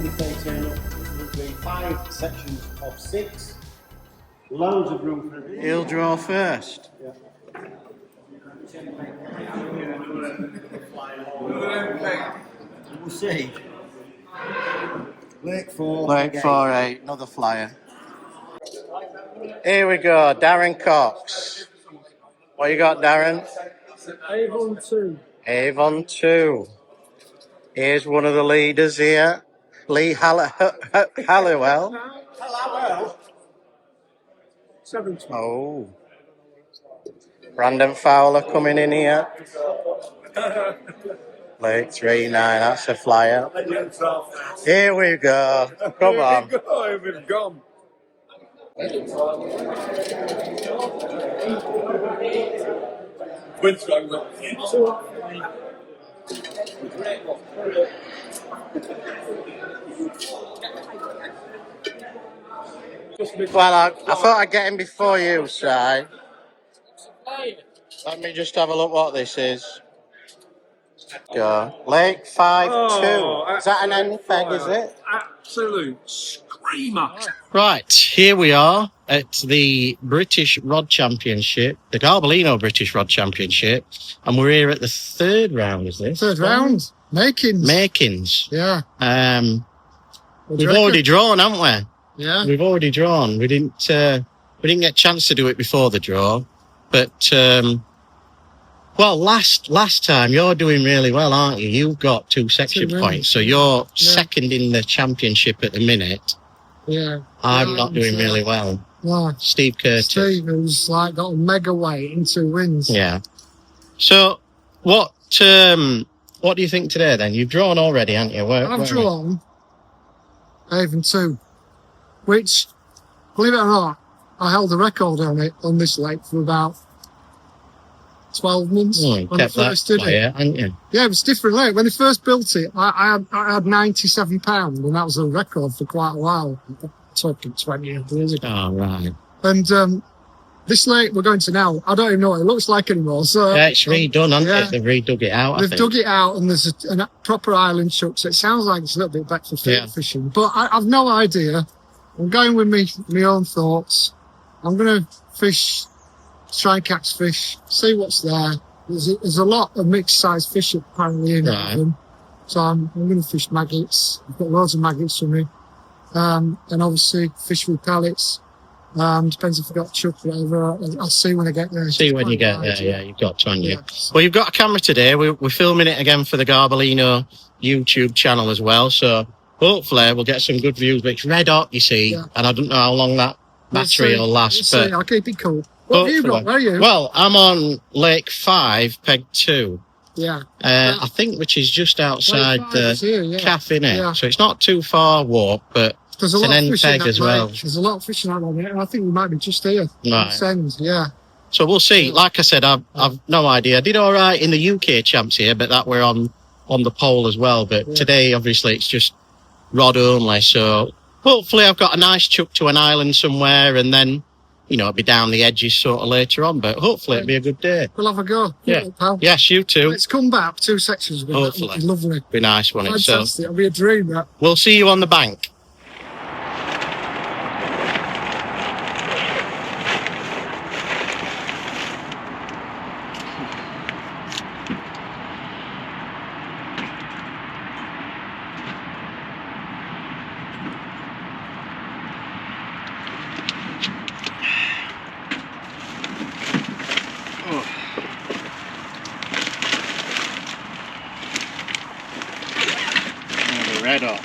if they turn up, there'll be 5 sections of 6. Loads of room for everyone. He'll draw first. Yeah. We'll see. Lake 4. Lake 4-8, another flyer. Here we go, Darren Cox. What you got, Darren? Avon 2. Avon 2. Here's one of the leaders here, Lee Halliwell. Hello. 7-2. Oh. Brandon Fowler coming in here. Lake 3-9, that's a flyer. Here we go. Come on. We've gone. Well, I thought I'd get him before you, Si. Let me just have a look what this is. Go. Lake 5-2. Is that an end peg, is it? Absolute screamer. Right, here we are at the British Rod Championship, the Garbolino British Rod Championship, and we're here at the 3rd round, is this? 3rd round. Makins. Yeah. We've already drawn, haven't we? Yeah. We've already drawn. We didn't get a chance to do it before the draw, but well, last time you're doing really well, aren't you? You've got 2 section points, so you're second in the championship at the minute. Yeah. I'm not doing really well. No. Steve Curtis. Steve, who's like got a mega weight and 2 wins. Yeah. So what do you think today then? You've drawn already, haven't you? I've drawn Avon 2, which, believe it or not, I held the record on this lake for about 12 months when I first did it. Hadn't you? Yeah, it was different lake. When they first built it, I had 97 pounds, and that was a record for quite a while. Talking 20 years ago. Oh, right. And this lake we're going to now, I don't even know what it looks like anymore. So yeah, it's redone, hasn't it? They've redug it out. They've dug it out, and there's a proper island chuck, so it sounds like it's a little bit better for fishing. But I've no idea. I'm going with my own thoughts. I'm going to fish, try and catch fish, see what's there. There's a lot of mixed sized fish apparently in them. So I'm going to fish maggots. I've got loads of maggots for me. And obviously fish with pellets. Depends if I've got chuck or whatever. I'll see when I get there. See when you get there, yeah, you've got to, haven't you? Well, you've got a camera today. We're filming it again for the Garbolino YouTube channel as well. So hopefully we'll get some good views. But it's red hot, you see. Yeah. And I don't know how long that battery will last. But I'll keep it cool. What have you got? Where are you? Well, I'm on Lake 5, Peg 2. Yeah. I think which is just outside the cafe, innit? Yeah. So it's not too far walk, but there's it's an end peg as well. There's a lot of fishing out on it, and I think we might be just here. Right. Yeah. So we'll see. Like I said, I've no idea. I did all right in the UK champs here, but that we're on the pole as well. But today, obviously, it's just rod only. So hopefully I've got a nice chuck to an island somewhere, and then, you know, it'll be down the edges sort of later on, but hopefully it'll be a good day. We'll have a go. Yeah. Yes, you too. Let's come back 2 sections again. Hopefully. That'd be lovely. Be nice, won't it? Fantastic. It'll be a dream, that. We'll see you on the bank. Red hot.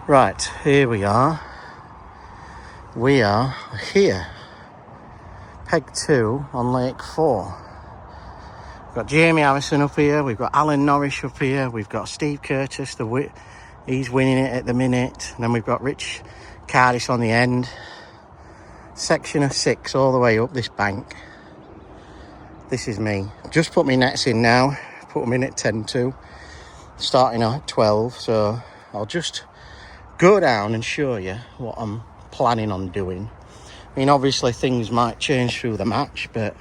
Right, here we are. We are here. Peg 2 on Lake 4. Got Jamie Harrison up here, we've got Alan Norris up here, we've got Steve Curtis, he's winning it at the minute, and then we've got Rich Cardis on the end. Section of 6 all the way up this bank. This is me. Just put my nets in now, put them in at 10-2, starting at 12, so I'll just go down and show you what I'm planning on doing. I mean, obviously things might change through the match, but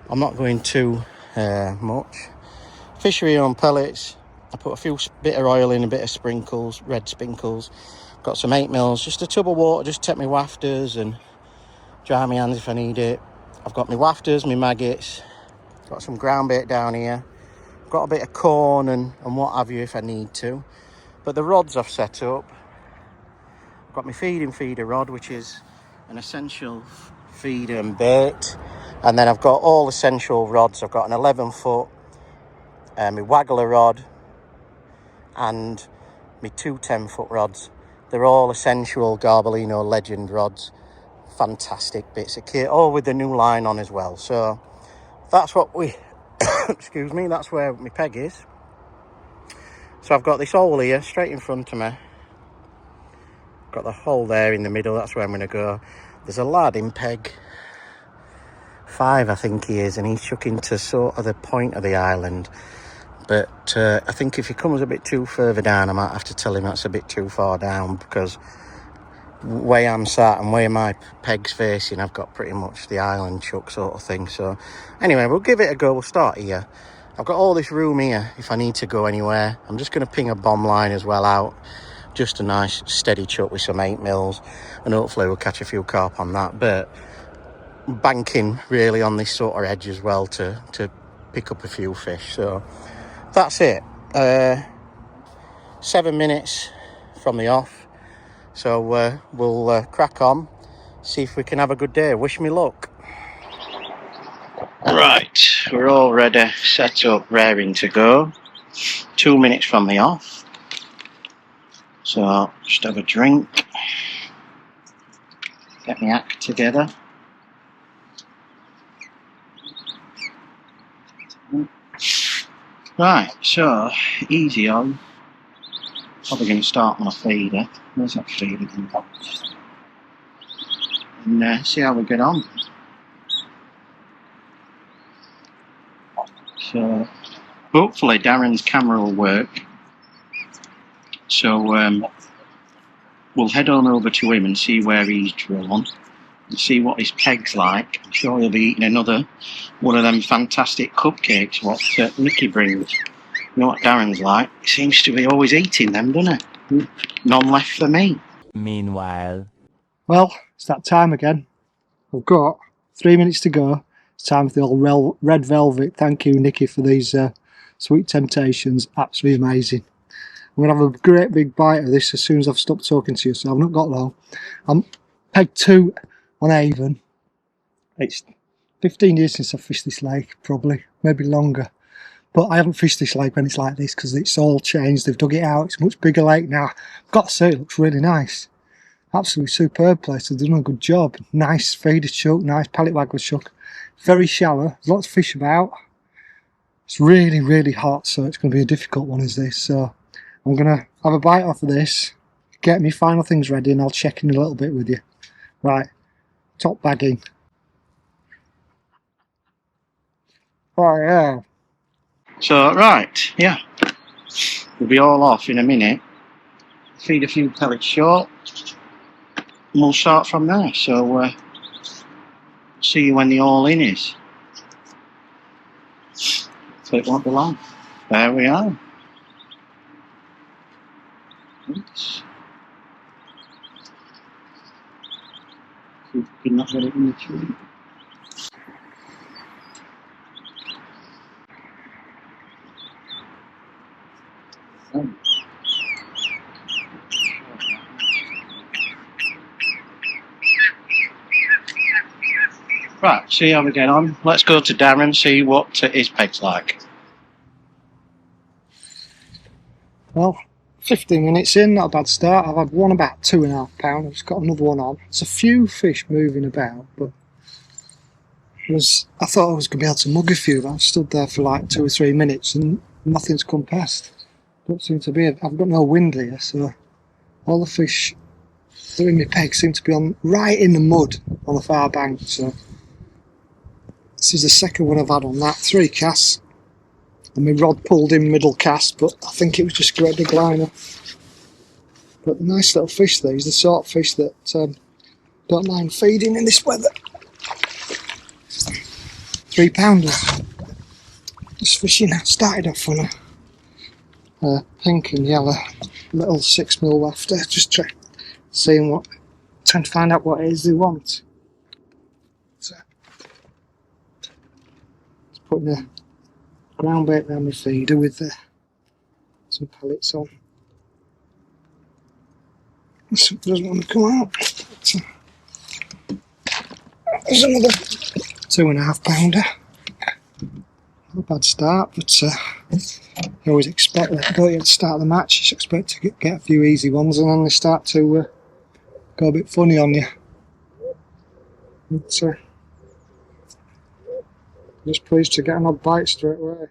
I'm not going too much. Fishery on pellets. I put a few bit of oil in, a bit of sprinkles, red sprinkles. Got some 8 mils, just a tub of water, just take my wafters and dry my hands if I need it. I've got my wafters, my maggots, got some ground bait down here, got a bit of corn and what have you if I need to. But the rods I've set up, I've got my feeder rod, which is an essential feeder and bait, and then I've got all essential rods. I've got an 11-foot, my waggler rod, and my 2 10-foot rods. They're all essential Garbolino Legend rods. Fantastic bits of kit, all with the new line on as well. So that's what we excuse me, that's where my peg is. So I've got this hole here straight in front of me, got the hole there in the middle, that's where I'm going to go. There's a lad in peg 5 I think he is, and he's chucking to sort of the point of the island, but I think if he comes a bit too further down I might have to tell him that's a bit too far down, because way I'm sat and where my peg's facing, I've got pretty much the island chuck sort of thing. So anyway, we'll give it a go. We'll start here. I've got all this room here if I need to go anywhere. I'm just going to ping a bomb line as well out, just a nice steady chuck with some 8 mils, and hopefully we'll catch a few carp on that. But banking really on this sort of edge as well to pick up a few fish. So that's it. 7 minutes from the off. So we'll crack on, see if we can have a good day. Wish me luck. Right, we're all ready, set up, raring to go. 2 minutes from the off. So just have a drink, get my act together. Right, so easy on. Probably going to start on a feeder. Where's that feeder going? And see how we get on. So hopefully Darren's camera will work. So we'll head on over to him and see where he's drawn and see what his peg's like. I'm sure he'll be eating another one of them fantastic cupcakes what Mickey brings. You know what Darren's like? He seems to be always eating them, doesn't he? None left for me. Meanwhile. Well, it's that time again. We've got 3 minutes to go. It's time for the old red velvet. Thank you, Nikki, for these sweet temptations. Absolutely amazing. I'm going to have a great big bite of this as soon as I've stopped talking to you, so I've not got long. I'm peg 2 on Avon. It's 15 years since I've fished this lake, probably, maybe longer. But I haven't fished this lake when it's like this because it's all changed. They've dug it out. It's a much bigger lake now. I've got to say, it looks really nice. Absolutely superb place. They've done a good job. Nice feeder chuck, nice pellet waggler chuck. Very shallow. There's lots of fish about. It's really, really hot, so it's going to be a difficult one, is this. So I'm going to have a bite off of this, get me final things ready, and I'll check in a little bit with you. Right, top bagging. Oh, yeah. So, right, yeah. We'll be all off in a minute. Feed a few pellets short. And we'll start from there. So, see you when the all-in is. So it won't be long. There we are. Oops. See if we can not get it in the tree. Right, see how we get on. Let's go to Darren, see what his peg's like. Well, 15 minutes in, not a bad start. I've had one about 2.5 pounds. I've just got another one on. There's a few fish moving about, but I thought I was going to be able to mug a few, but I stood there for like 2 or 3 minutes and nothing's come past. Don't seem to be. I've got no wind here, so all the fish that are in my peg seem to be on right in the mud on the far bank. So this is the second one I've had on that. 3 casts, and my rod pulled in middle cast, but I think it was just a great big liner. But nice little fish. These, the sort of fish that don't mind feeding in this weather. 3 pounders. Just fishing. Started off on a pink and yellow little 6mm wafter. Just trying to find out what it is they want. So, just putting a ground bait around my feeder with some pellets on. Something doesn't want to come out. There's another 2.5 pounder. Not a bad start, but you always expect that, don't you, at the start of the match, you just expect to get a few easy ones, and then they start to go a bit funny on you. But just pleased to get an odd bite straight away.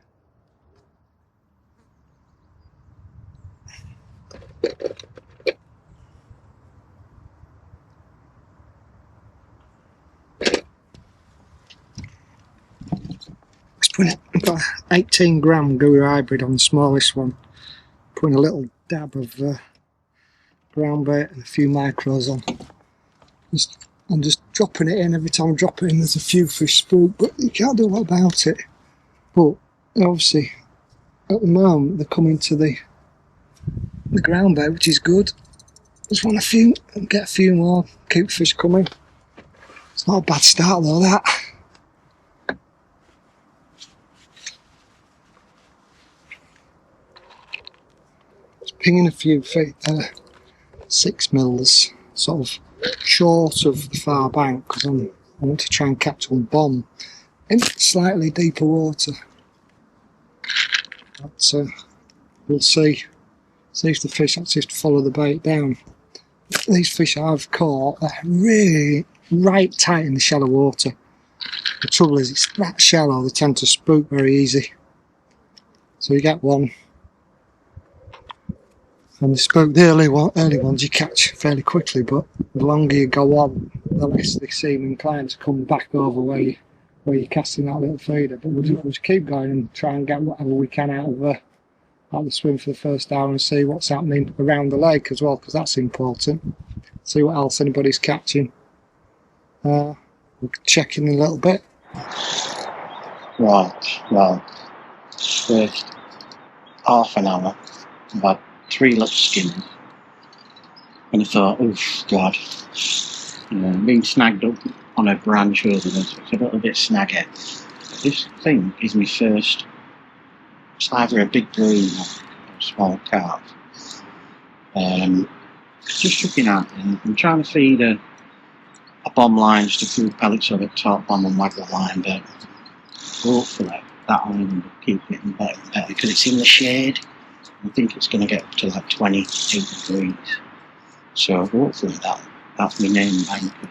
I've got an 18 gram Guru hybrid on the smallest one. Putting a little dab of ground bait and a few micros on. I'm just dropping it in. Every time I drop it in, there's a few fish spook, but you can't do a lot about it. But obviously, at the moment, they're coming to the ground bait, which is good. Just want get a few more, keep fish coming. It's not a bad start though, that. Pinging a few 6mm sort of short of the far bank, because I want to try and catch one bomb in slightly deeper water. But we'll see if the fish actually follow the bait down. These fish I've caught, they're really right tight in the shallow water. The trouble is, it's that shallow, they tend to spook very easy. So you get one. And the early ones you catch fairly quickly, but the longer you go on, the less they seem inclined to come back over where you're casting that little feeder. But we'll just keep going and try and get whatever we can out of the swim for the first hour, and see what's happening around the lake as well, because that's important. See what else anybody's catching. We'll check in a little bit. Right, well, first half an hour, about 3 little skimmers, and I thought, oh God, being snagged up on a branch over there, so it's a little bit snaggy. This thing is my first. It's either a big bream or a small carp. Just looking at it, I'm trying to feed a bomb line, just a few pellets of it, top bomb and waggle line, but hopefully that island will keep getting better and better, because it's in the shade. I think it's going to get up to like 28 degrees. So hopefully that's my main banker.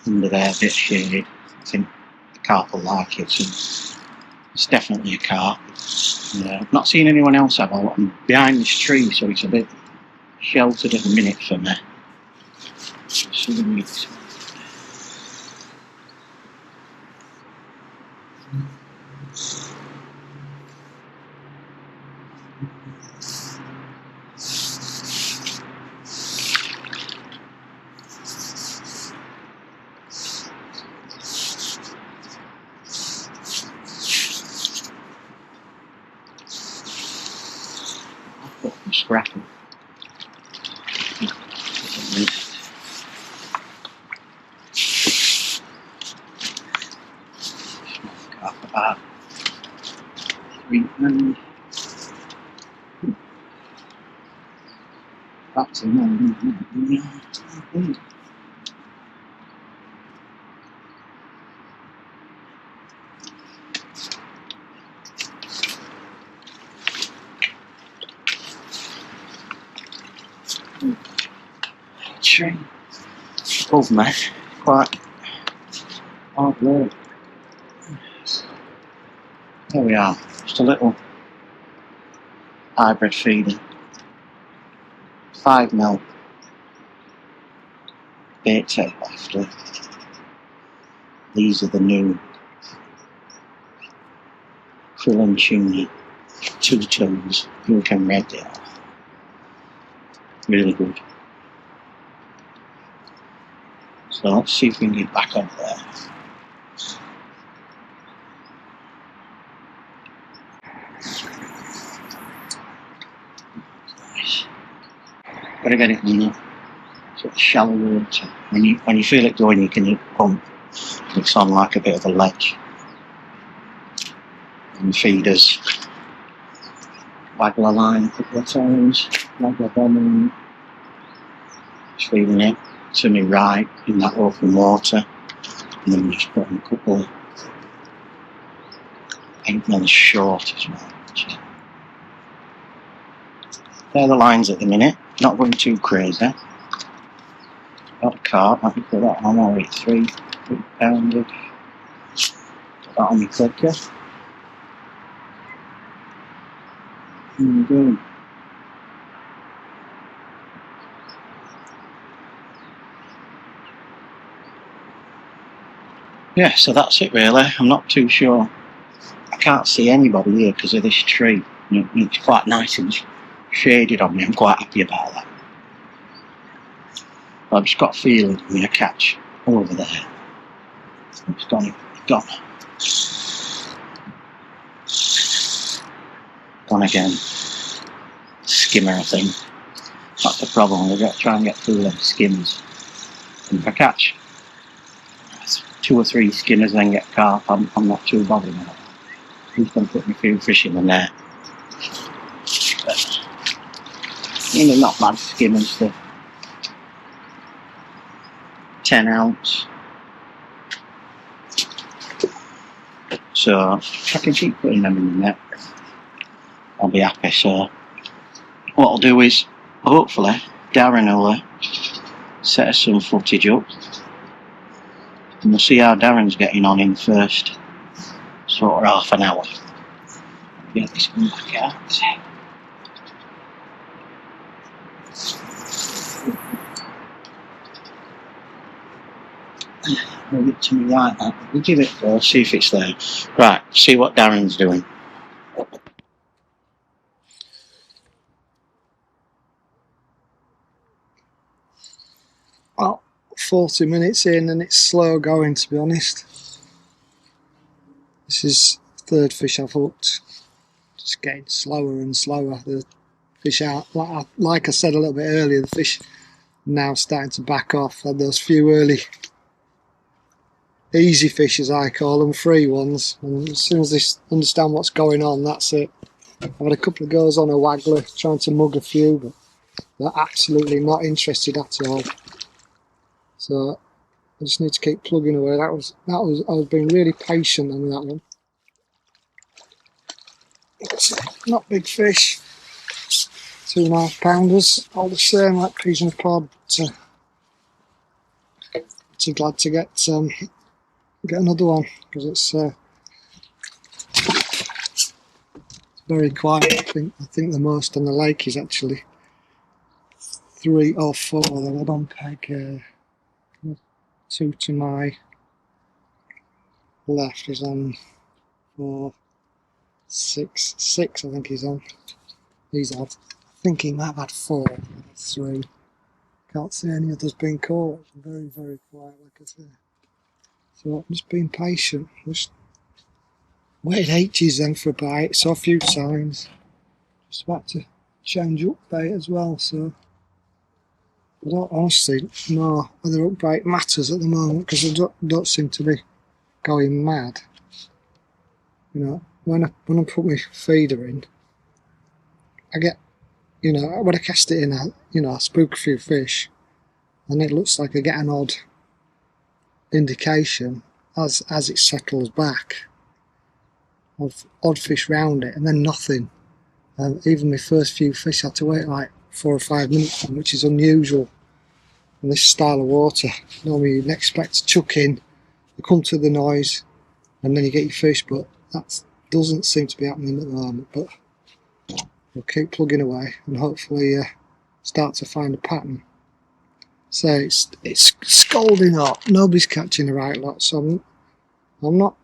Under there, a bit shaded. I think the carp will like it. So it's definitely a carp. I've not seen anyone else have it. I'm behind this tree, so it's a bit sheltered at the minute for me. So the weeds. Scrapping. About 3 and that's enough. Tree above me, quite hard work. There we are, just a little hybrid feeder. 5mm bait tape after. These are the new krill and tuna 2 tones, pink and red. They are really good. So let's see if we can get back over there. Nice. Gotta get it in there. Sort of shallow water. When you feel it going, you can pump. It's on like a bit of a ledge. And feeders. Waggle a line a couple of times. Waggle a bomb. Just feeding it to me right in that open water. And then just put in a couple of 8mm short as well. So they're the lines at the minute. Not going too crazy. Got a carp, I can put that on all 3 pounded. Put that on my clicker. And boom. Yeah, so that's it really. I'm not too sure. I can't see anybody here because of this tree. It's quite nice and shaded on me. I'm quite happy about that. I've just got a feeling I'm going to catch over there. It's gone. Gone again. Skimmer, I think. That's the problem. We've got to try and get through them skimmers. And if I catch 2 or 3 skimmers and then get carp, I'm not too bothered about it. I'm just going to put my few fish in the net. But, not bad skimmers. The 10 ounce. So if I can keep putting them in the net, I'll be happy. So what I'll do is, hopefully, Darren will set us some footage up. And we'll see how Darren's getting on in the first sort of half an hour. Get this one back out. Move it to me like that. We'll give it a go, see if it's there. Right, see what Darren's doing. Well, 40 minutes in and it's slow going, to be honest. This is the 3rd fish I've hooked. Just getting slower and slower. The fish out, like I said a little bit earlier, the fish now starting to back off. Had those few early easy fish, as I call them, free ones, and as soon as they understand what's going on, that's it. I've had a couple of goes on a waggler trying to mug a few, but they're absolutely not interested at all. So I just need to keep plugging away. I was being really patient on that one. Not big fish, 2.5 pounders, all the same, like peas in a pod. So glad to get another one, because it's very quiet. I think the most on the lake is actually 3 or 4. The rod on peg, 2 to my left is on 4, 6, I think he's on. He's had, I think he might have had 4, 3. Can't see any others being caught. Very, very quiet, like I said. So I'm just being patient. Just waited ages then for a bite. Saw a few signs. Just about to change up bait as well. So I don't honestly know whether up bait matters at the moment, because I don't seem to be going mad. When I put my feeder in, I get, when I cast it in, I spook a few fish, and it looks like I get an odd indication as it settles back of odd fish round it, and then nothing. Even my first few fish I had to wait like 4 or 5 minutes, which is unusual in this style of water. Normally you'd expect to chuck in you come to the noise and then you get your fish, but that doesn't seem to be happening at the moment. But we'll keep plugging away and hopefully start to find a pattern. So it's scalding hot, nobody's catching the right lot, so I'm not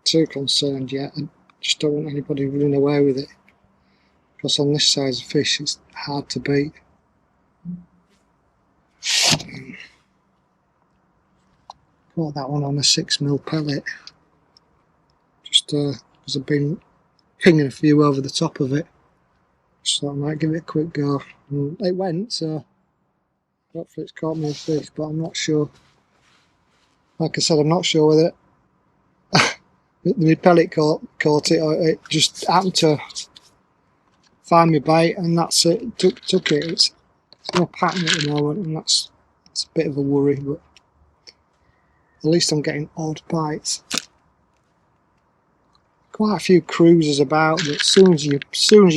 too concerned yet. I just don't want anybody running away with it, because on this size of fish it's hard to beat. Caught that one on a 6mm pellet, just because I've been pinging a few over the top of it, just thought I might give it a quick go. And it went, so hopefully it's caught me a fish, but I'm not sure. Like I said, I'm not sure whether the pellet caught it or it just happened to find my bait and that's it. Took it. It's no pattern at the moment, and that's a bit of a worry, but at least I'm getting odd bites. Quite a few cruisers about, but as soon as you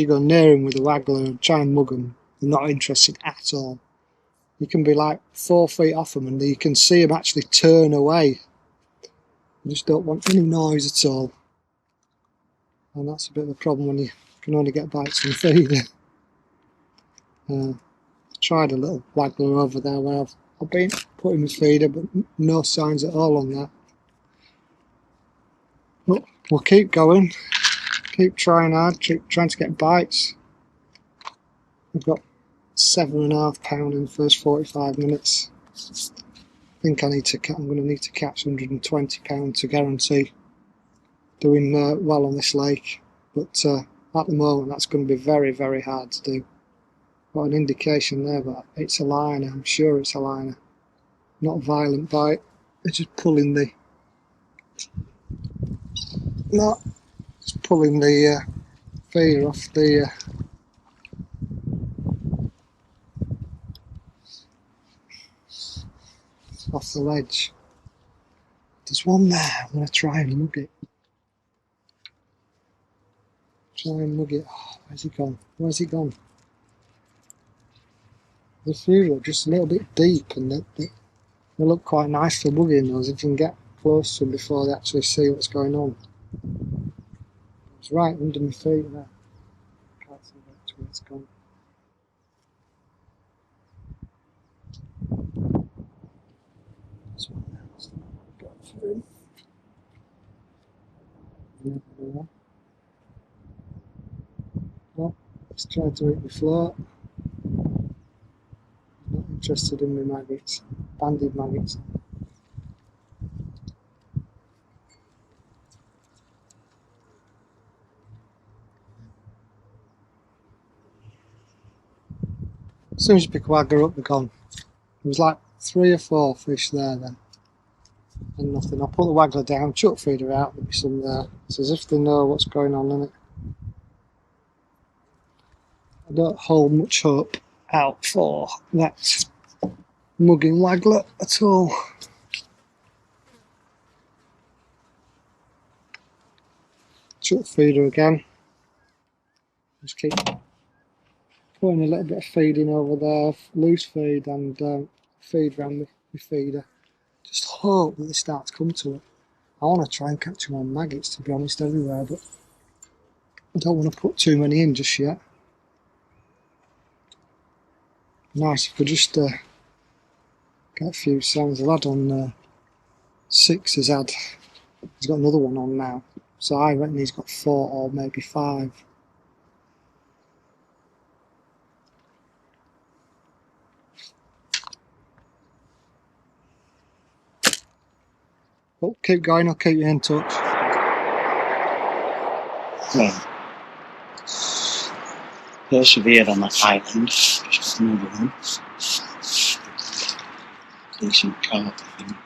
go near them with a waggler and try and mug them, they're not interested at all. You can be like 4 feet off them and you can see them actually turn away. You just don't want any noise at all. And that's a bit of a problem when you can only get bites from feed. Tried a little waggler over there where I've been putting my feeder, but no signs at all on that. But we'll keep going, keep trying hard, keep trying to get bites. We've got 7.5 pound in the first 45 minutes. I think I'm going to need to catch 120 pound to guarantee doing well on this lake. But at the moment, that's going to be very, very hard to do. Got an indication there, but it's a liner. I'm sure it's a liner. Not a violent bite. It's just pulling the. No, just pulling the feeder off the. Off the ledge. There's one there. I'm going to try and mug it. Oh, where's he gone? Where's he gone? The few are just a little bit deep, and they look quite nice for mugging those if you can get close to them before they actually see what's going on. It's right under my feet there. Can't see where it's gone. This one there. Got through. Well, let's try to eat the float. Not interested in my maggots, banded maggots. As soon as you pick a wagger up, they're gone. There was like 3 or 4 fish there then, and nothing. I put the waggler down, chuck feeder out, there'll be some there. It's as if they know what's going on in it. I don't hold much hope out for that mugging waggler at all. Chuck feeder again. Just keep putting a little bit of feeding over there, loose feed and feed around the feeder. Just hope that they start to come to it. I want to try and catch them on maggots, to be honest, everywhere, but I don't want to put too many in just yet. Nice if we just get a few sounds. The lad on 6 he's got another one on now, so I reckon he's got 4 or maybe 5. Oh, keep going, I'll keep you in touch. Well, persevered on that island. Just another one. Decent carp, I think.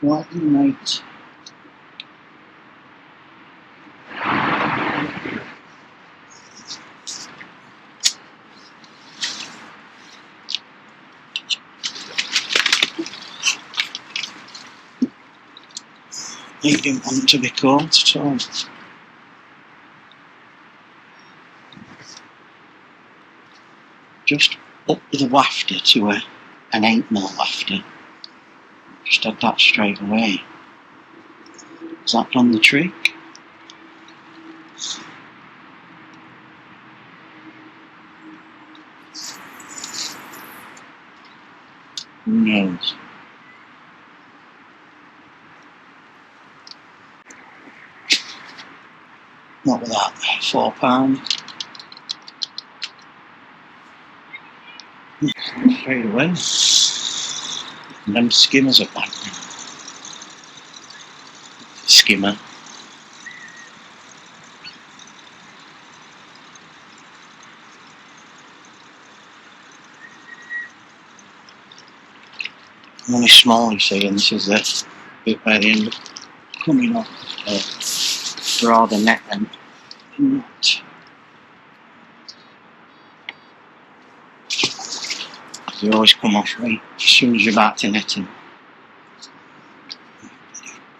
What night? He didn't want to be caught at all. Just up the wafter to an 8mm wafter. Just had that straight away. Has that done the trick? Who knows? What was that? £4. Straight away. And them skimmers are back. Skimmer. I'm only small, you see, and this is the bit by the end coming off broader net end. They always come off right as soon as you're about to net them.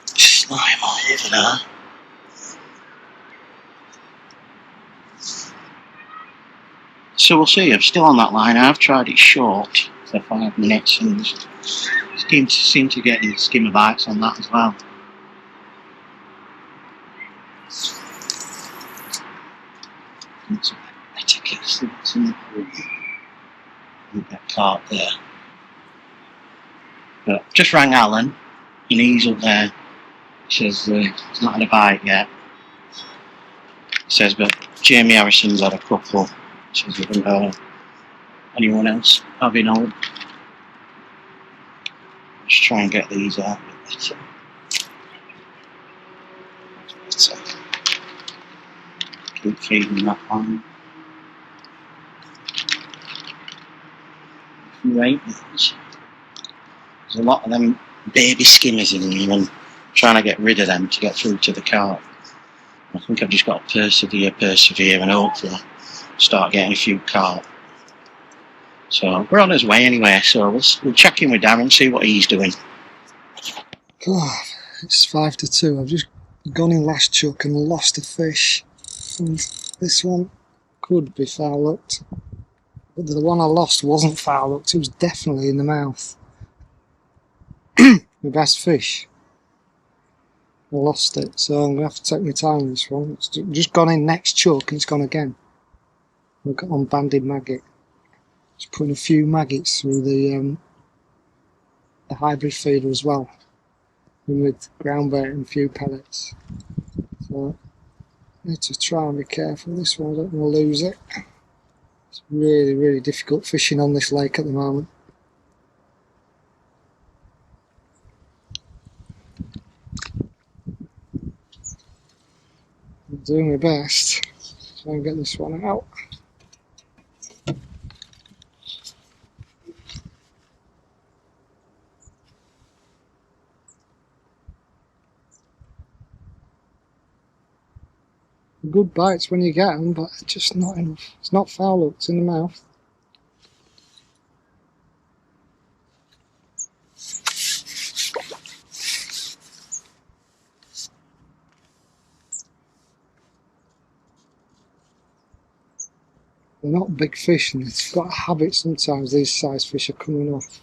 Slime all over there. So we'll see. I'm still on that line. I've tried it short for 5 minutes and seem to get the skimmer bites on that as well. It's a etiquette. You get caught there. But just rang Alan and he's up there. He says he's not had a bite yet. He says, but Jamie Harrison's had a couple. He says, we don't know anyone else having old. Just try and get these out a bit better. Keep feeding that one. Right, there's a lot of them baby skimmers in here and I'm trying to get rid of them to get through to the cart. I think I've just got to persevere and hopefully start getting a few carp. So we're on his way anyway, so we'll check in with Darren, see what he's doing. God, it's 5-2. I've just gone in last chuck and lost a fish. And this one could be foul hooked. But the one I lost wasn't foul hooked, it was definitely in the mouth. My best fish. I lost it, so I'm going to have to take my time with this one. It's just gone in next chuck and it's gone again. I've got on banded maggot. Just putting a few maggots through the hybrid feeder as well. And with ground bait and a few pellets. So I need to try and be careful. This one I don't want to lose it. It's really, really difficult fishing on this lake at the moment. I'm doing my best to try and get this one out. Good bites when you get them, but just not enough. It's not foul hooked in the mouth. They're not big fish, and it's got a habit sometimes these size fish are coming off.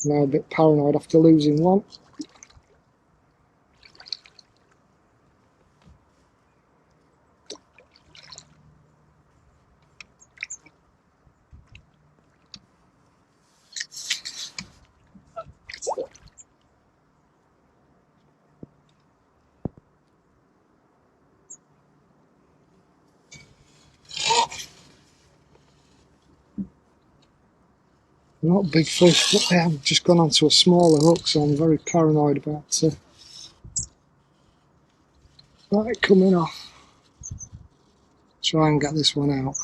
Now I'm a bit paranoid after losing one. Not big fish, but they have just gone onto a smaller hook, so I'm very paranoid about it coming off. Try and get this one out.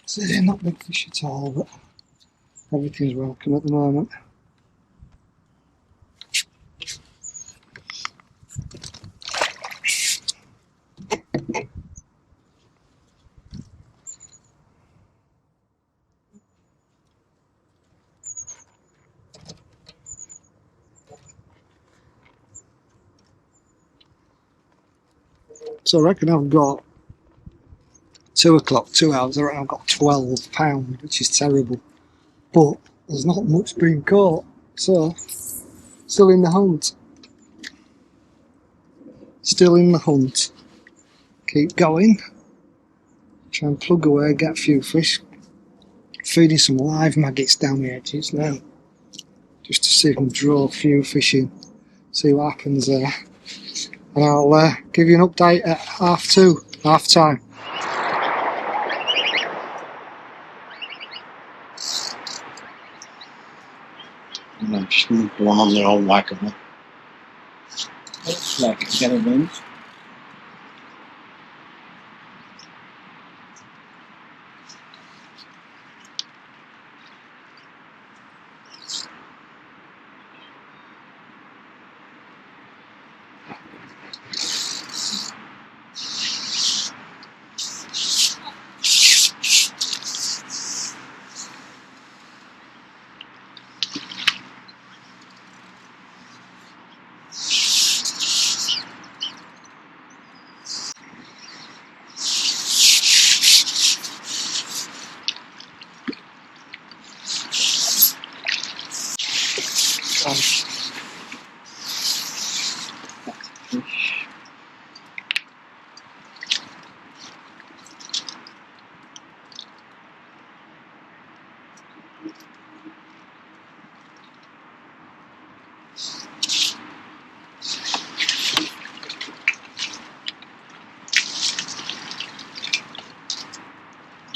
So they're not big fish at all, but everything's welcome at the moment. So I reckon I've got 2 o'clock, 2 hours, I reckon I've got 12 pounds, which is terrible. But there's not much being caught, so still in the hunt. Still in the hunt. Keep going. Try and plug away, get a few fish. Feeding some live maggots down the edges now. Just to see if I can draw a few fish in. See what happens there. And I'll give you an update at half time. I'm just going to go on their own wagon. Looks like it's getting in.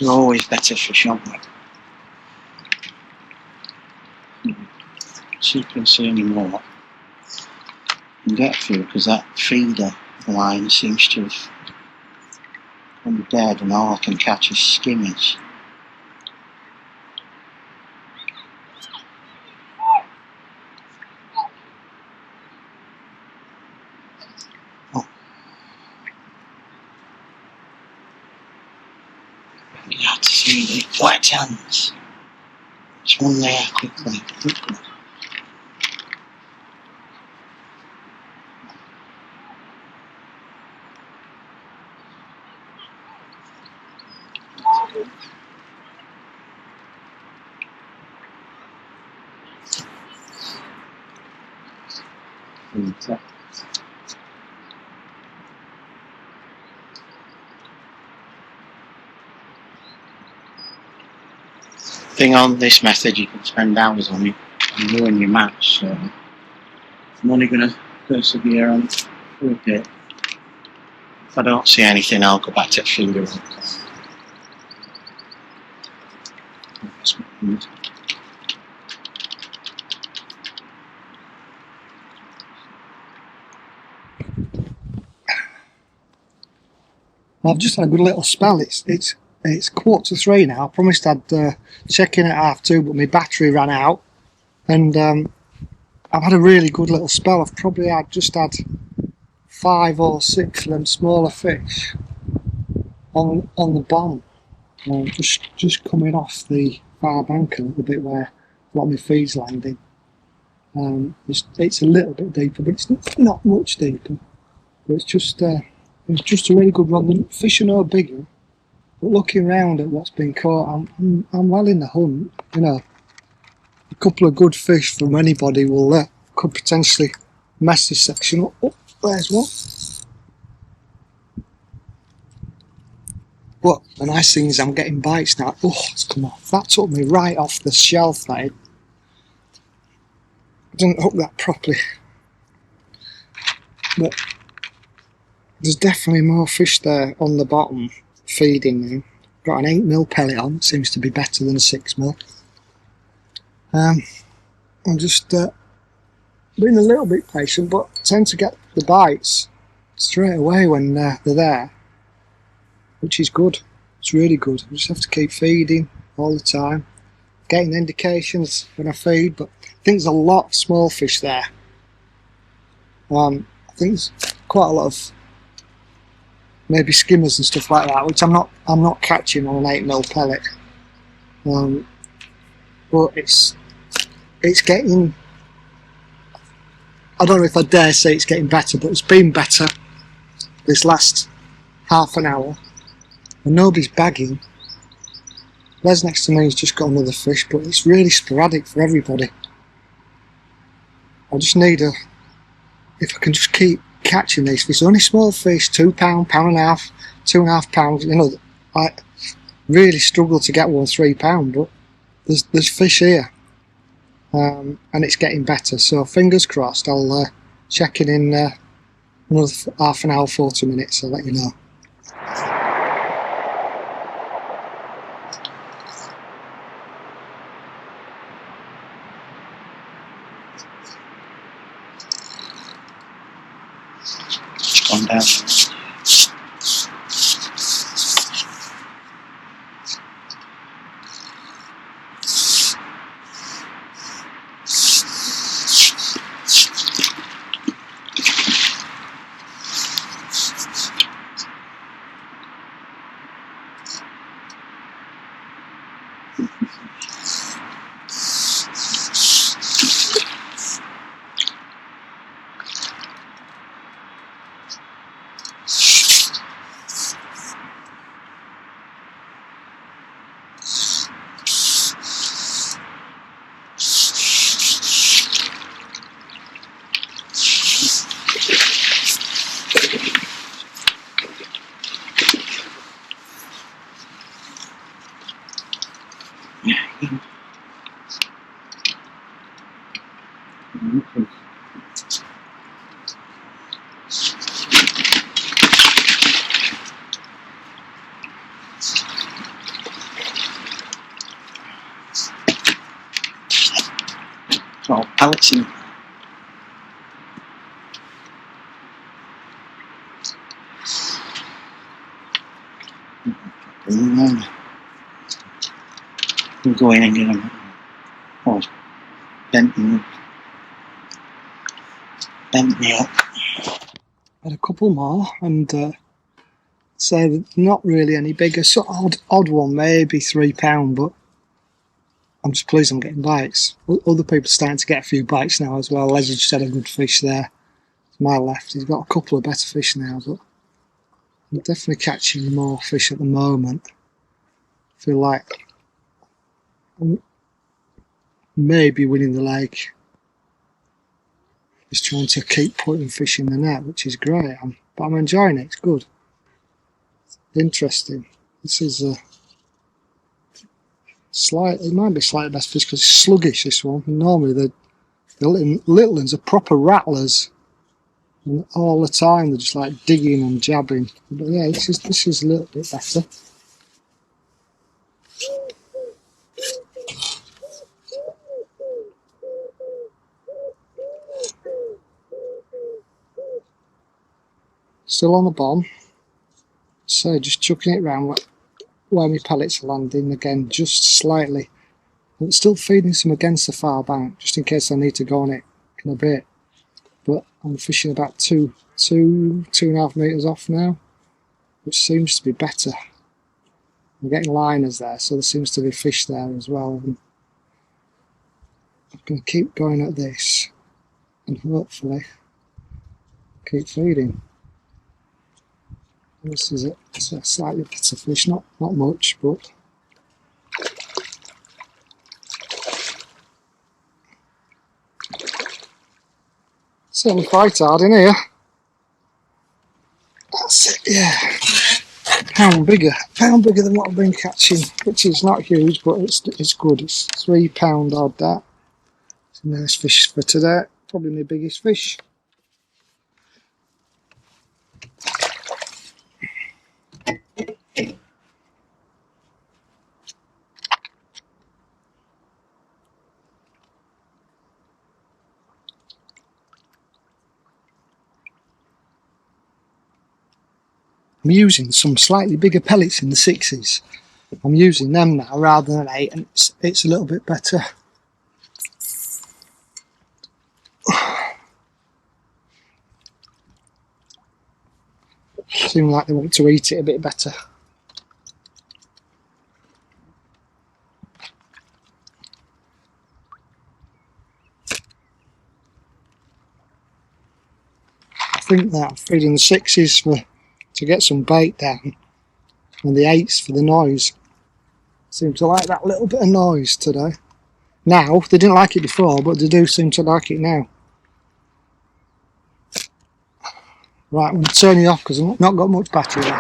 They're always better fish, aren't they? See if you can see any more. You can get a few because that feeder line seems to have gone dead, and all I can catch is skimmers. Oh. You have to see the white hands. There's one there quickly. Thing on this method, you can spend hours on it and ruin your match, so I'm only going to persevere on it for a bit. If I don't see anything, I'll go back to the feeder. I've just had a good little spell. It's 3:15 now. I promised I'd check in at 2:30, but my battery ran out, and I've had a really good little spell. I've probably just had 5 or 6 of them smaller fish on the bomb. Just coming off the far bank a little bit where a lot of my feed's landing. It's a little bit deeper, but it's not much deeper. But it's just a really good run. The fish are no bigger, but looking around at what's been caught, I'm well in the hunt. You know, a couple of good fish from anybody could potentially mess this section up. Oh, there's one. But the nice thing is I'm getting bites now. Oh, it's come off. That took me right off the shelf. I didn't hook that properly. But there's definitely more fish there on the bottom feeding now. Got an 8mm pellet on, seems to be better than a 6mm. I'm just being a little bit patient, but tend to get the bites straight away when they're there. which is good. It's really good. I just have to keep feeding all the time, getting indications when I feed, but I think there's a lot of small fish there. I think there's quite a lot of maybe skimmers and stuff like that, which I'm not catching on an 8mm pellet. But it's getting, I don't know if I dare say it's getting better, but it's been better this last half an hour. And nobody's bagging. Les next to me has just got another fish, but it's really sporadic for everybody. I just need if I can just keep catching these fish, only small fish, £2, £1.5, £2.5, you know, I really struggle to get one £3, but there's fish here, and it's getting better, so fingers crossed. I'll check in another half an hour, 40 minutes, I'll let you know. Gone down. Oh, pellets in. We'll go in and get them. Oh, it's bent me up. Had a couple more, and so not really any bigger. So odd one, maybe £3, but I'm just pleased I'm getting bites. Other people are starting to get a few bites now as well. Les just had a good fish there to my left. He's got a couple of better fish now, but I'm definitely catching more fish at the moment. I feel like I'm maybe winning the lake. Just trying to keep putting fish in the net, which is great. But I'm enjoying it. It's good. It's interesting. This is a it might be slightly best fish because it's sluggish, this one. And normally the little ones are proper rattlers, and all the time they're just like digging and jabbing. But yeah, this is a little bit better. Still on the bomb, so just chucking it round where my pellets are landing again, just slightly. I'm still feeding some against the far bank, just in case I need to go on it in a bit. But I'm fishing about 2.5 metres off now, which seems to be better. I'm getting liners there, so there seems to be fish there as well. And I'm going to keep going at this, and hopefully keep feeding. This is it. It's a slightly better fish, not much, but certainly quite hard in here. That's it, yeah. Pound bigger than what I've been catching, which is not huge, but it's good. It's £3 odd. That it's a nice fish for today. Probably my biggest fish. I'm using some slightly bigger pellets in the 6s. I'm using them now rather than 8, and it's a little bit better. Seem like they want to eat it a bit better. I think that I'm feeding the 6s to get some bait down, and the 8s for the noise. Seem to like that little bit of noise today. Now, they didn't like it before, but they do seem to like it now. Right, I'm going to turn you off because I've not got much battery left.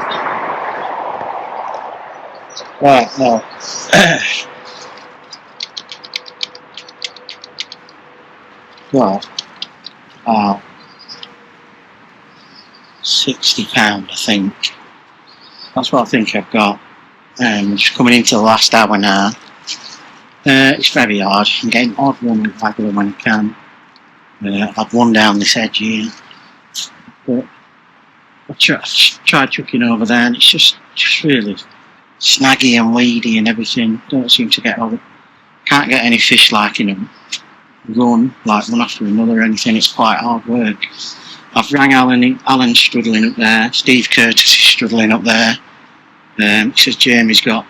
Right, now. Right. Wow. £60, I think. That's what I think I've got. Just coming into the last hour now. It's very hard. I'm getting odd one with waggler when I can. I've one down this edge here. But I tried chucking over there and it's just really snaggy and weedy and everything. Don't seem to get over. Can't get any fish like in a run, like one after another or anything. It's quite hard work. I've rang Alan's struggling up there. Steve Curtis is struggling up there. He says Jamie's got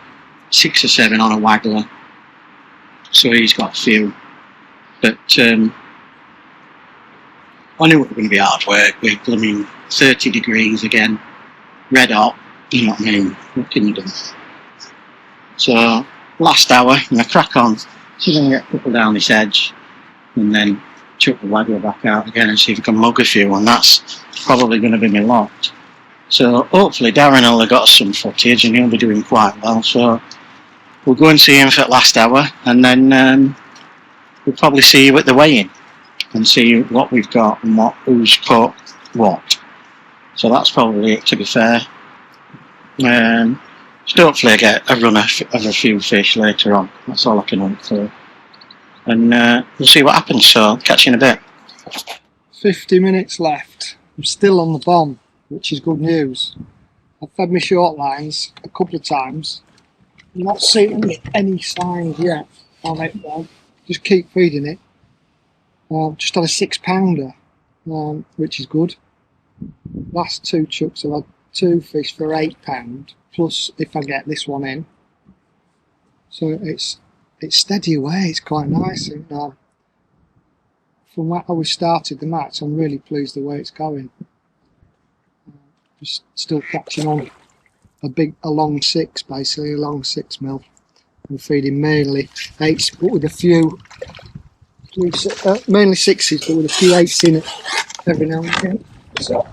6 or 7 on a waggler. So he's got a few. But I knew it was going to be hard work with, 30 degrees again, red hot, you know what I mean, what can you do? So, last hour, I'm going to crack on, see if I can get a couple down this edge, and then chuck the waggler back out again and see if I can mug a few, and that's probably going to be my lot. So, hopefully Darren will have got some footage, and he'll be doing quite well, so we'll go and see him for the last hour, and then we'll probably see you at the weigh-in, and see what we've got and who's caught what. So that's probably it, to be fair. Just hopefully I get a run of a few fish later on. That's all I can hope for. And we'll see what happens, so catch you in a bit. 50 minutes left. I'm still on the bomb, which is good news. I've fed my short lines a couple of times. I'm not seeing any signs yet on it though. Just keep feeding it. Just had a 6-pounder, which is good. Last 2 chucks I've had 2 fish for £8, plus if I get this one in. So it's steady away, it's quite nice. And, from how we started the match, I'm really pleased the way it's going. Just still catching on a long 6, basically, a long 6 mil. I'm feeding mainly 8s, but with a few, mainly 6s, but with a few 8s in it every now and again. So,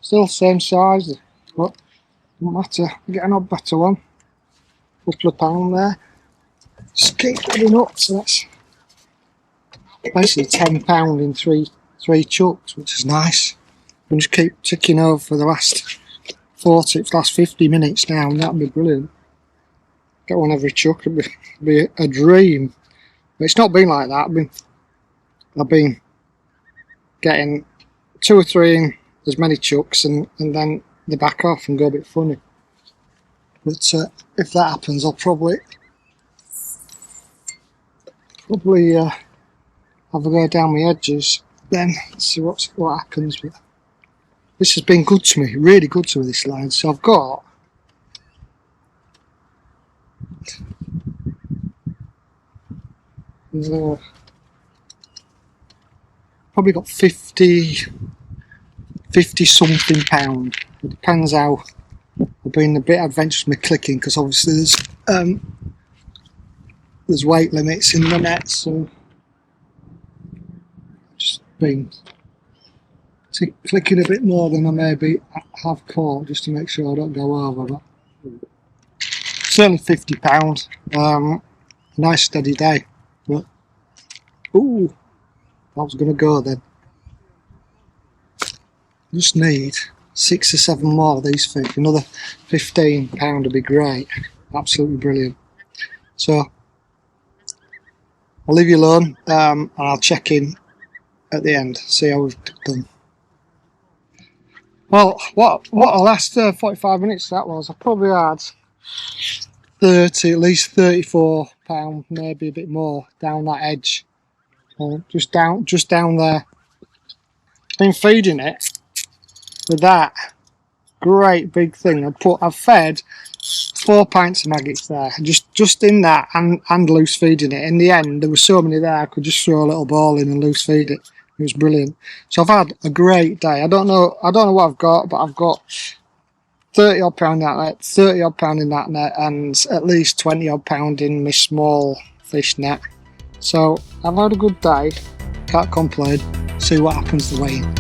still same size, but don't matter, get an odd better one. Couple of pound there. Just keep adding up, so that's basically £10 in three chucks, which is nice. And just keep ticking over for the last 50 minutes now, and that'd be brilliant. Get one every chuck, it'd be a dream. But it's not been like that. I've been getting 2 or 3 in as many chucks, and then they back off and go a bit funny. But if that happens, I'll probably have a go down my edges, then see what happens. But this has been good to me, really good to me, this line. So I've got probably got 50 something pound. It depends how I've been a bit adventurous with my clicking, because obviously there's weight limits in the net, so just been clicking a bit more than I maybe have caught, just to make sure I don't go over. But it's only £50. A nice steady day. But ooh, I was going to go then. Just need 6 or 7 more of these fish. Another £15 would be great. Absolutely brilliant. So I'll leave you alone, and I'll check in at the end, see how we've done. Well, what a last 45 minutes that was. I probably had 30, at least £34, maybe a bit more down that edge. Just down there. Been feeding it with that great big thing. I've fed 4 pints of maggots there, just in that and loose feeding it. In the end, there were so many there I could just throw a little ball in and loose feed it. It was brilliant. So I've had a great day. I don't know what I've got, but I've got 30 odd pound in that net, 30 odd pound in that net, and at least 20 odd pound in my small fish net. So I've had a good day. Can't complain. See what happens the way in.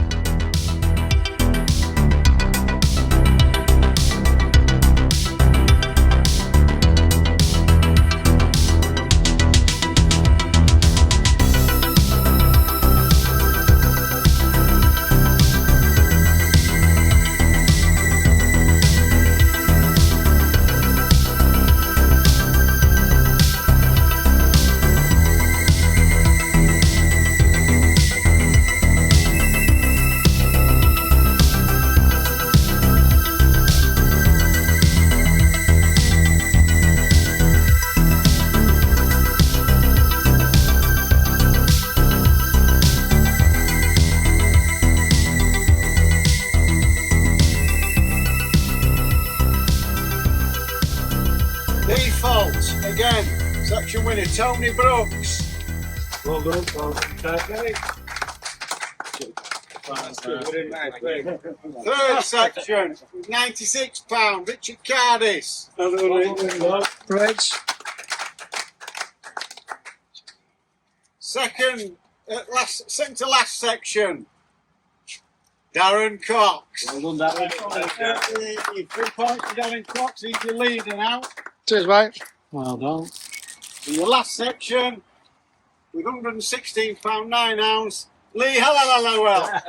Default again, section winner Tony Brooks. Well done, okay. Third section, £96, Richard Cardis. Reg, Second to last section, Darren Cox. Well done, Darren. 3 points to Darren Cox, he's your leader now. cheers, mate. Well done. In the last section, with £116, 9 ounce, Lee Hallowell. Can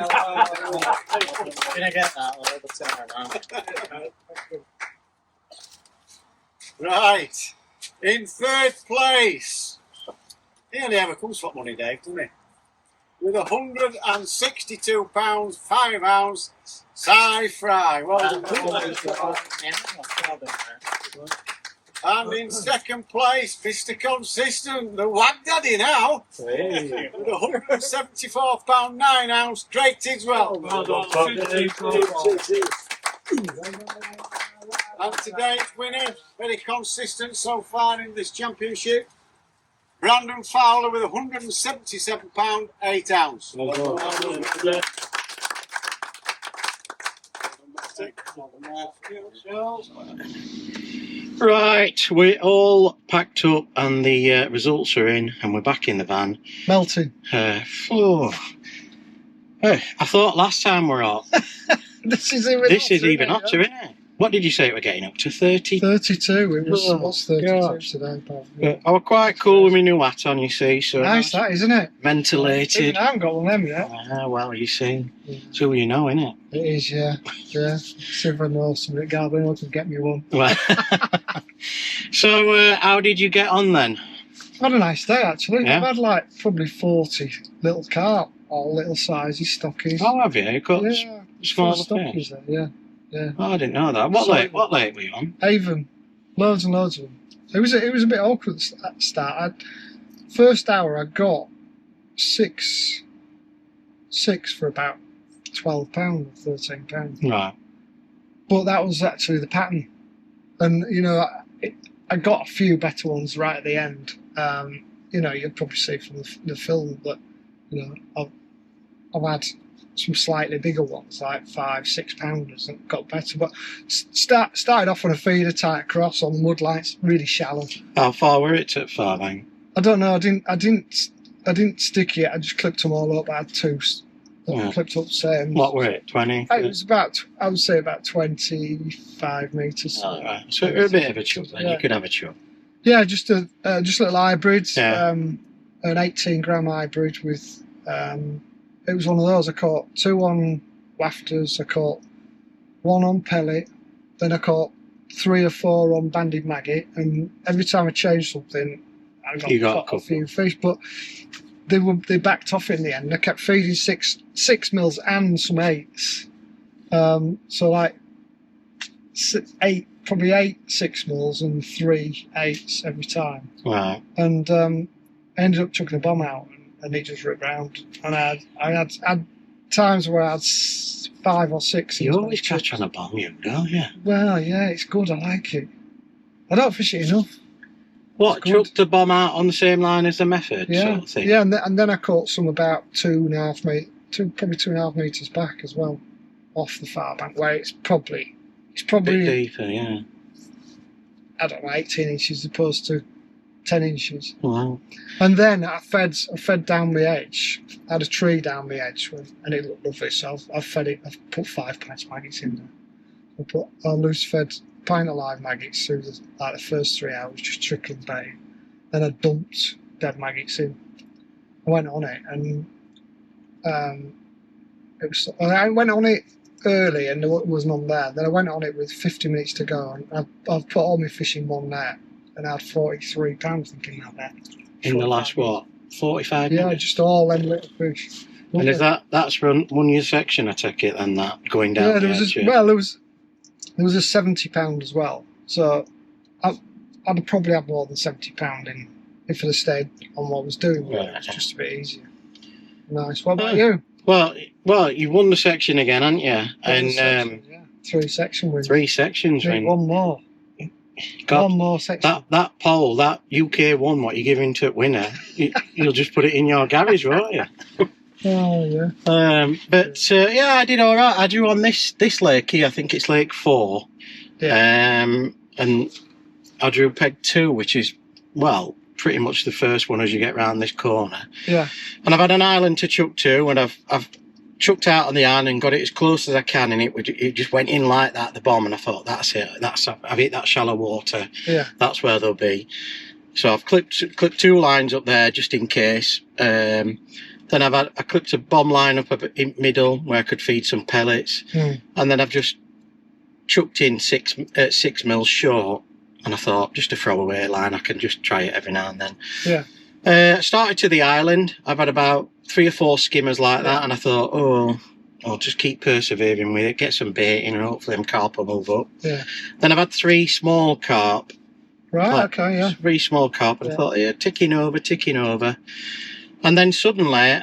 I get that all the time? Right, in third place, he only ever comes for money, Dave, doesn't he? With £162, 5 ounce, Cy Fry. Well done. And in second place, Mr. Consistent, the Wag Daddy now, with £174, 9 ounce, Craig Tidswell. Well done. And today's winner, very consistent so far in this championship, Brandon Fowler with £177, 8 ounce. Right, we're all packed up and the results are in and we're back in the van. Melting. I thought last time we're up. This is even up to, isn't it? What did you say we're getting up to? 30? 32. It was 32 God. today. But I was quite cool with my new hat on, you see. So Nice that, isn't it? ventilated. Even I haven't got one of them yet. Well, you see. It's who you know, innit? It is, yeah. See if I know somebody at Garbolino can get me one. Well, so how did you get on then? I've had a nice day, actually. Yeah. I've had like probably 40 little carp, all little sizes, stockies. Oh, have you? You got smaller stockies fish? there, yeah. Oh, I didn't know that. What lake were you on? Avon. Loads and loads of them. It was a bit awkward at the start. First hour I got six for about £12 or £13. Right. But that was actually the pattern. And, you know, I got a few better ones right at the end. You know, you'll probably see from the film that, you know, I've had some slightly bigger ones, like £5-6 pounders, that got better. But started off on a feeder tight across on the mud lights, really shallow. How far were it at Farbank? I don't know. I didn't stick it. I just clipped them all up. I had two clipped up same. What were it? 20? It was about, I would say, about 25 metres. Oh, right. So you're a bit of a chuck then. Yeah. You could have a chuck. Yeah, just little hybrids. Yeah. An 18-gram hybrid with. It was one of those. I caught 2 on wafters. I caught 1 on pellet. Then I caught 3 or 4 on banded maggot. And every time I changed something, I got a few fish. But they backed off in the end. I kept feeding six mils and some 8s. So like probably 8 6mm and 3 8s every time. Right. And I ended up chucking a bomb out, and it just ripped round. And I had times where I had 5 or 6. You always catch on a bomb, don't you? Well, yeah, it's good. I like it. I don't fish it enough. What, chuck the bomb out on the same line as the method, Yeah, sort of thing? yeah, and then I caught some about 2.5 probably 2.5 metres back as well, off the far bank, where it's probably A bit deeper, yeah. I don't know, 18 inches as opposed to 10 inches. Wow. And then I fed down the edge. I had a tree down the edge, and it looked lovely. So I've fed it. I've put 5 pints of maggots in there. I put a loose fed pint of live maggots through the first 3 hours, just trickling bait. Then I dumped dead maggots in. I went on it, and I went on it early, and there was none there. Then I went on it with 50 minutes to go, and I've put all my fish in one net, and I had 43 pounds thinking that net. In the last, what, 45 Yeah, minutes? just all them little fish. And is that's from one your section, I take it, then, that, going down Yeah, the edge? there was a 70 pound as well. So I'd probably have more than 70 pound in if I'd have stayed on what I was doing. Right. It's just a bit easier. Nice. What about you? Well, you won the section again, haven't you? And Section, yeah. 3 section wins. 3 sections Need win. one more. God, one more section. that pole, that UK one, what you're giving to winner, you'll just put it in your garage, won't you? Oh yeah. Yeah, I did all right. I drew on this lake here. I think it's Lake 4. Yeah. And I drew peg 2, which is, well, pretty much the first one as you get round this corner. Yeah. And I've had an island to chuck to, and I've chucked out on the island and got it as close as I can, and it just went in like that, the bomb, and I thought, that's it. I've hit that shallow water. Yeah. That's where they'll be. So I've clipped 2 lines up there just in case. Then I clipped a bomb line up in middle where I could feed some pellets, and then I've just chucked in 6 mils short, and I thought, just a throwaway line, I can just try it every now and then. Yeah. Started to the island. I've had about 3 or 4 skimmers like that, and I thought, I'll just keep persevering with it, get some bait in, and hopefully them carp will move up. Yeah. Then I've had 3 small carp. Right. Okay. Yeah. 3 small carp, and I thought, yeah, ticking over. And then suddenly,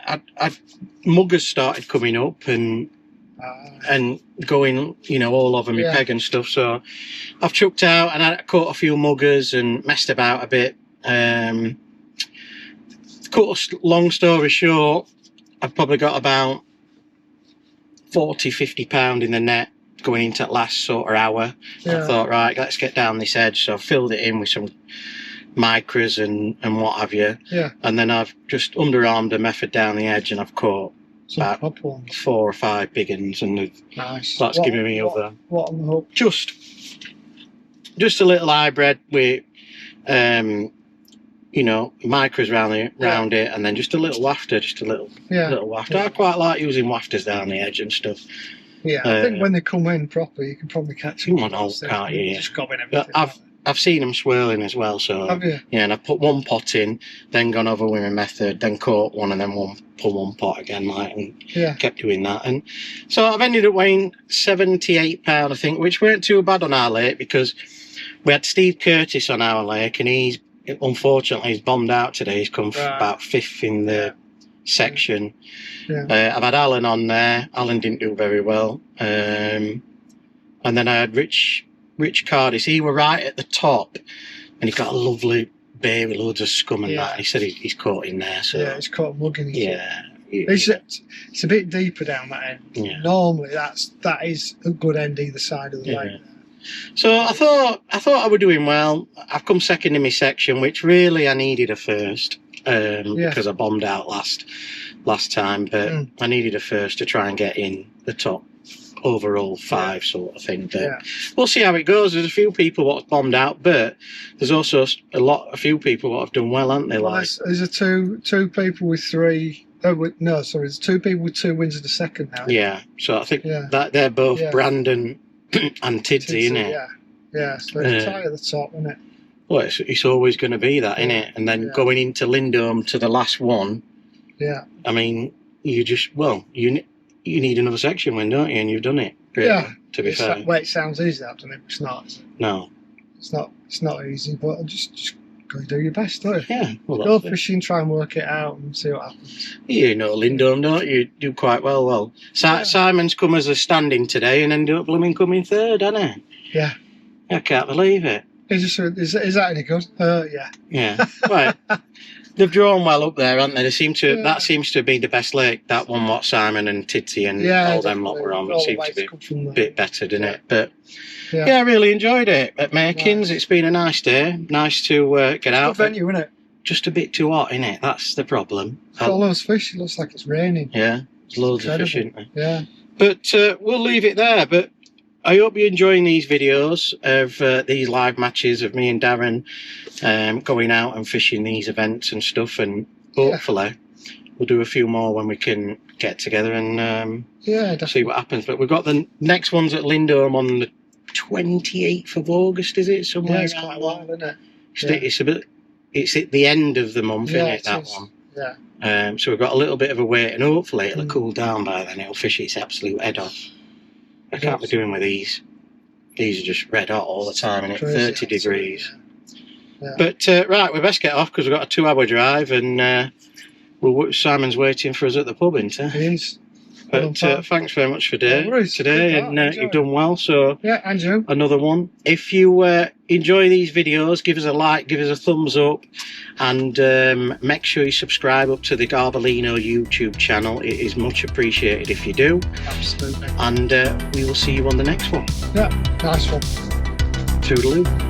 muggers started coming up and going, all over me peg and stuff. So I've chucked out, and I caught a few muggers and messed about a bit. Cut a long story short, I've probably got about 40-50 pound in the net going into that last sort of hour. Yeah. I thought, right, let's get down this edge. So I filled it in with some micras and what have you. Yeah. And then I've just underarmed a method down the edge, and I've caught about 4 or 5 big uns, and that's giving me other. What on the hook? Just a little hybrid with micras round it, and then just a little wafter, little wafter. Yeah. I quite like using wafters down the edge and stuff. Yeah, I think when they come in proper, you can probably catch them. Can't you? Yeah. Just gobbing everything. I've seen them swirling as well, so have you? Yeah, and I've put 1 pot in, then gone over with my method, then caught one, and then put 1 pot again, and kept doing that. And so I've ended up weighing 78 pound, I think, which weren't too bad on our lake, because we had Steve Curtis on our lake, and he's bombed out today. He's come about 5th in the section. Yeah. I've had Alan on there. Alan didn't do very well. And then I had Rich Cardis. He were right at the top, and he got a lovely bay with loads of scum and that. And he said he's caught in there. So yeah, he's caught mugging. Yeah. It's a bit deeper down that end. Yeah. Normally, that is a good end either side of the lake. So I thought I were doing well. I've come second in my section, which really I needed a first because I bombed out last time. But I needed a first to try and get in the top overall 5 sort of thing. But we'll see how it goes. There's a few people what have bombed out, but there's also a few people what have done well, haven't they? There's a two people with 3. There's 2 people with 2 wins in the second now. Yeah, so I think that they're both Brandon and Tidsy, isn't it? Yeah. So it's tight at the top, isn't it? Well, it's always going to be that, isn't it? And then going into Lindholm to the last one. Yeah. I mean, you you need another section when, don't you? And you've done it. Really, Yeah. To be fair. Well, it sounds easy, that, doesn't it? It's not. Is it? No. It's not easy, but just got to do your best, don't you? Yeah. Well, Go that's it. fishing, try and work it out, and see what happens. You know Lindholm, don't you? Do quite well. Well, Simon's come as a stand-in today and ended up blooming coming third, hasn't he? Yeah. I can't believe it. Is that any good? Yeah. Yeah. Right. They've drawn well up there, haven't they? They seem to. Yeah. That seems to be the best lake. That one, what Simon and Titty and all them lot were on, All the seemed to waves be come a from bit better, didn't it? But Yeah. yeah, I really enjoyed it at Makins. Nice. It's been a nice day. Nice to get out. Good venue, isn't it? Just a bit too hot, isn't it? That's the problem. It's got loads of fish. It looks like it's raining. Yeah, there's loads of fish, Incredible. isn't there? Yeah. But we'll leave it there. But I hope you're enjoying these videos of these live matches of me and Darren going out and fishing these events and stuff. And hopefully we'll do a few more when we can get together and see what happens. But we've got the next one's at Lindholm on the 28th of August, is it? Somewhere Yeah, it's around quite a there? while, isn't it? It's a bit. It's at the end of the month, Yeah, isn't it? That is. one. Yeah. So we've got a little bit of a wait, and hopefully it'll cool down by then. It'll fish its absolute head off. I can't be doing with these. These are just red hot all the time, and it's Crazy 30 hot, degrees. Yeah. But right, we best get off because we've got a 2-hour drive, and Simon's waiting for us at the pub, isn't he? It is. But thanks very much for No worries. today, Good and part, you've done well. So Yeah, and you. another one. If you enjoy these videos, give us a like, give us a thumbs up, and make sure you subscribe up to the Garbolino YouTube channel. It is much appreciated if you do. Absolutely. And we will see you on the next one. Yeah, nice one. Toodaloo.